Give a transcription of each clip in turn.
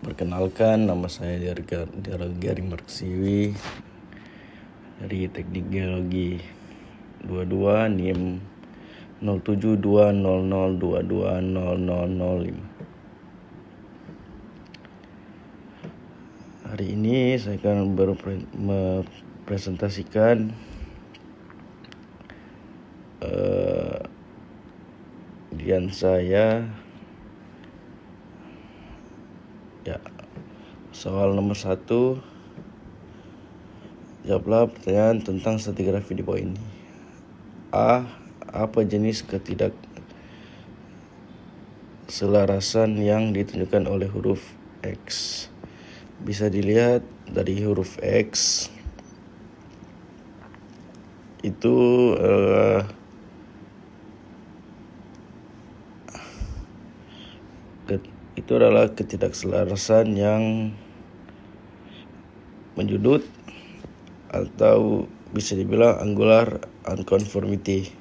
Perkenalkan, nama saya Gary Marksiwi dari Teknik Geologi 22 NIM 072000220005. Hari ini saya akan mempresentasikan ujian saya. Soal nomor 1, jawablah pertanyaan tentang stratigrafi di bawah ini. A. Apa jenis ketidakselarasan yang ditunjukkan oleh huruf X? Bisa dilihat dari huruf X itu adalah ketidakselarasan yang menjudut atau bisa dibilang angular unconformity,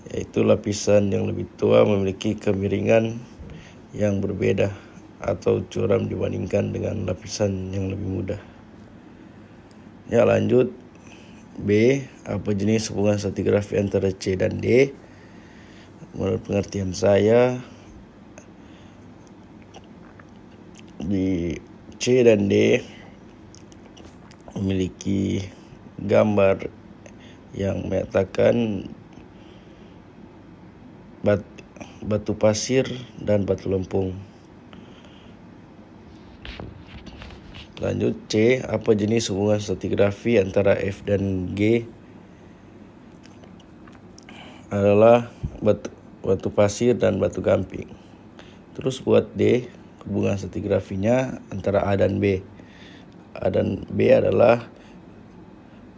yaitu lapisan yang lebih tua memiliki kemiringan yang berbeda atau curam dibandingkan dengan lapisan yang lebih muda. Lanjut. B. Apa jenis hubungan stratigrafi antara C dan D? Menurut pengertian saya, di C dan D memiliki gambar yang menyatakan batu pasir dan batu lempung. Lanjut. C. Apa jenis hubungan stratigrafi antara F dan G? Adalah batu pasir dan batu gamping. Terus buat D, hubungan stratigrafinya antara A dan B. A dan B adalah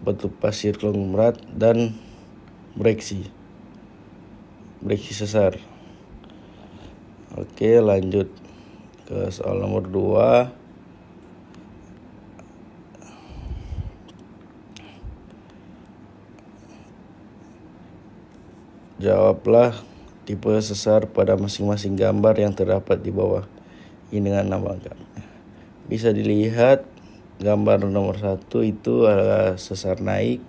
batu pasir konglomerat dan breksi sesar. Oke, lanjut ke soal nomor 2. Jawablah tipe sesar pada masing-masing gambar yang terdapat di bawah ini dengan nama gambar. Bisa dilihat gambar nomor 1 itu adalah sesar naik,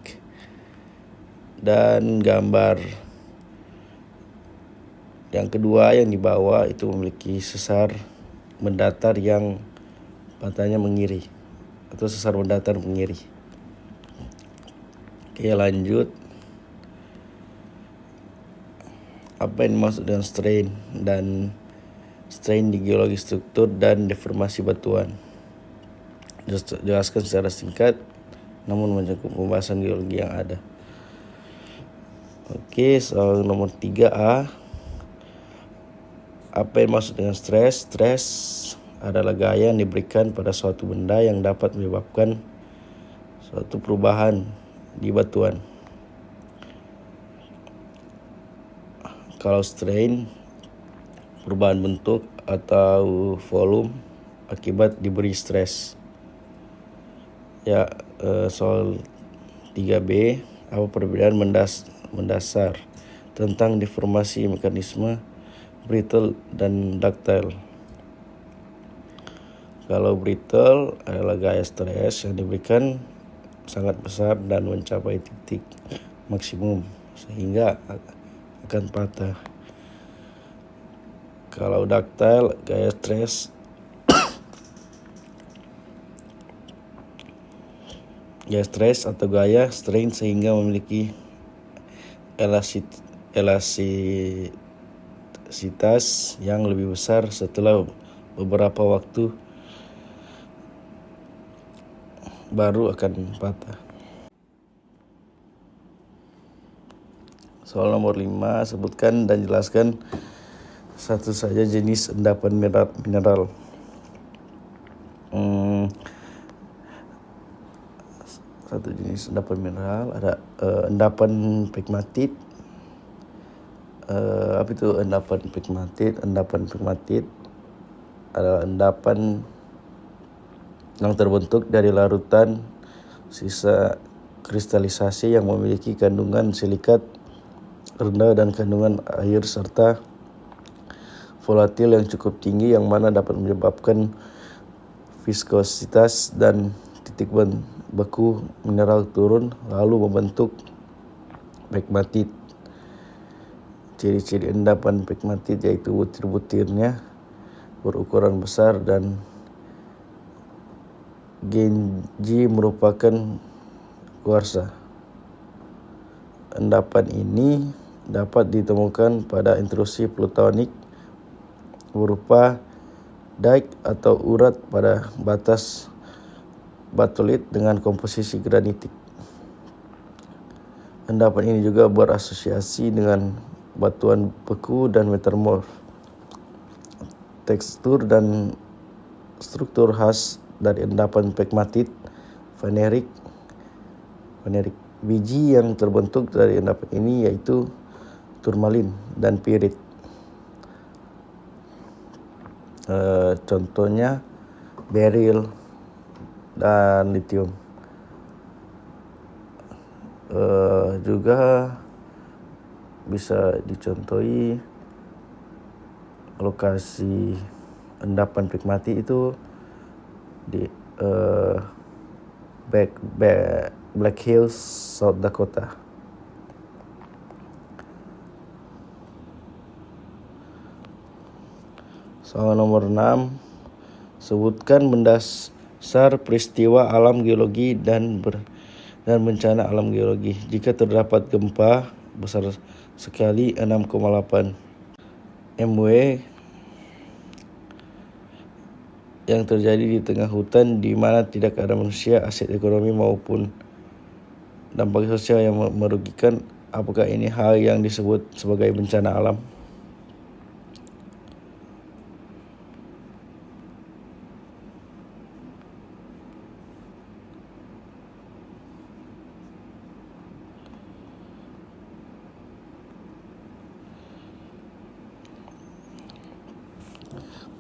dan gambar yang kedua yang di bawah itu memiliki sesar mendatar yang pantainya mengiri atau sesar mendatar mengiri. Oke, lanjut. Apa yang dimaksud dengan strain di geologi struktur dan deformasi batuan? Jelaskan secara singkat namun mencakup pembahasan geologi yang ada. Oke, soal nomor 3A. Apa yang dimaksud dengan stres? Stres adalah gaya yang diberikan pada suatu benda yang dapat menyebabkan suatu perubahan di batuan. Kalau strain, perubahan bentuk atau volume akibat diberi stres. Soal 3B, apa perbedaan mendasar tentang deformasi mekanisme brittle dan ductile? Kalau brittle adalah gaya stres yang diberikan sangat besar dan mencapai titik maksimum sehingga akan patah. Kalau ductile, gaya stres atau gaya strain sehingga memiliki elastisitas yang lebih besar setelah beberapa waktu baru akan patah. Soal nomor 5, sebutkan dan jelaskan satu saja jenis endapan mineral. Satu jenis endapan mineral ada endapan pegmatit. Apa itu endapan pegmatit? Endapan pegmatit adalah endapan yang terbentuk dari larutan sisa kristalisasi yang memiliki kandungan silikat rendah dan kandungan air serta volatil yang cukup tinggi, yang mana dapat menyebabkan viskositas dan titik beku mineral turun lalu membentuk pegmatit. Ciri-ciri endapan pegmatit yaitu butir-butirnya berukuran besar dan genji merupakan kuarsa. Endapan ini dapat ditemukan pada intrusi plutonik berupa dike atau urat pada batas batolit dengan komposisi granitik. Endapan ini juga berasosiasi dengan batuan beku dan metamorf. Tekstur dan struktur khas dari endapan pegmatit fanerik. Biji yang terbentuk dari endapan ini yaitu turmalin dan pirit. Contohnya beril dan litium. Juga bisa dicontohi lokasi endapan pegmatit itu di Black Hills, South Dakota. Soal nomor 6, sebutkan mendasar peristiwa alam geologi dan bencana alam geologi. Jika terdapat gempa besar sekali 6,8 MW yang terjadi di tengah hutan di mana tidak ada manusia, aset ekonomi maupun dampak sosial yang merugikan, apakah ini hal yang disebut sebagai bencana alam?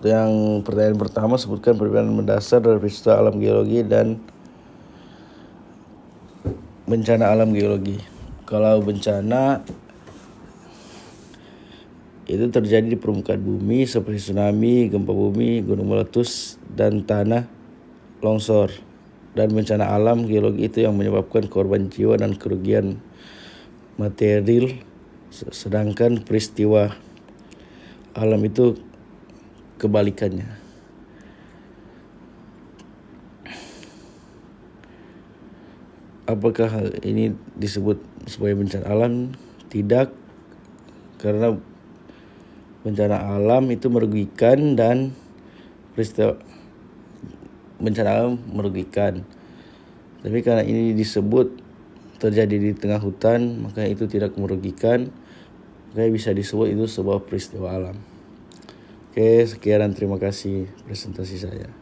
Yang pertanyaan pertama, sebutkan perbedaan mendasar dari peristiwa alam geologi dan bencana alam geologi. Kalau bencana itu terjadi di permukaan bumi seperti tsunami, gempa bumi, gunung meletus, dan tanah longsor. Dan bencana alam geologi itu yang menyebabkan korban jiwa dan kerugian material, sedangkan peristiwa alam itu kebalikannya. Apakah hal ini disebut sebagai bencana alam? Tidak, karena bencana alam itu merugikan dan peristiwa bencana alam merugikan. Tapi karena ini disebut terjadi di tengah hutan, maka itu tidak merugikan, maka bisa disebut itu sebuah peristiwa alam. Oke, sekian dan terima kasih presentasi saya.